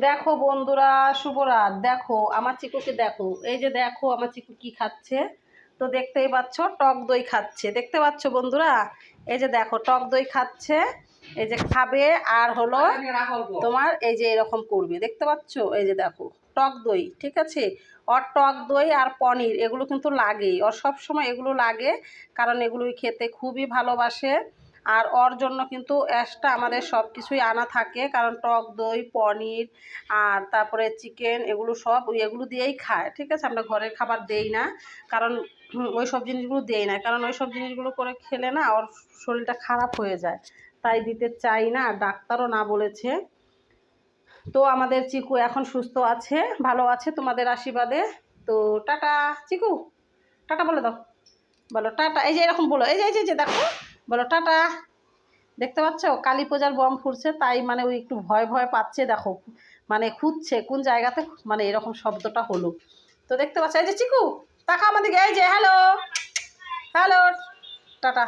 দেখো বন্ধুরা, শুভরাত। দেখো আমার চিকুকে, দেখো এই যে দেখো আমার চিকু কি খাচ্ছে। তো দেখতেই পাচ্ছ টক দই খাচ্ছে, দেখতে পাচ্ছ বন্ধুরা। এই যে দেখো টক দই খাচ্ছে, এই যে খাবে আর হলো তোমার এই যে এরকম করবে, দেখতে পাচ্ছ। এই যে দেখো টক দই, ঠিক আছে। ওর টক দই আর পনির এগুলো কিন্তু লাগেই, ওর সব সময় এগুলো লাগে, কারণ এগুলোই খেতে খুবই ভালোবাসে। আর ওর জন্য কিন্তু এক্সট্রা আমাদের সব কিছুই আনা থাকে, কারণ টক দই, পনির আর তারপরে চিকেন এগুলো সব এগুলো দিয়েই খায়, ঠিক আছে। আমরা ঘরের খাবার দেই না, কারণ ওই সব জিনিসগুলো দেই না, কারণ ওই সব জিনিসগুলো করে খেলে না ওর শরীরটা খারাপ হয়ে যায়, তাই দিতে চাই না, ডাক্তারও না বলেছে। তো আমাদের চিকু এখন সুস্থ আছে, ভালো আছে তোমাদের আশীর্বাদে। তো টাটা চিকু, টাটা বলে দাও, বলো টাটা। এই যে এরকম বলো, এই যে এই যে দেখো, বলো টাটা। দেখতে পাচ্ছ কালী পূজার বম ফুটছে, তাই মানে ওই একটু ভয় ভয় পাচ্ছে, দেখো মানে খুঁজছে কোন জায়গাতে মানে এরকম শব্দটা হলো। তো দেখতে পাচ্ছ এই যে চিকু, তাকা আমাদের, এই যে হ্যালো হ্যালো, টাটা।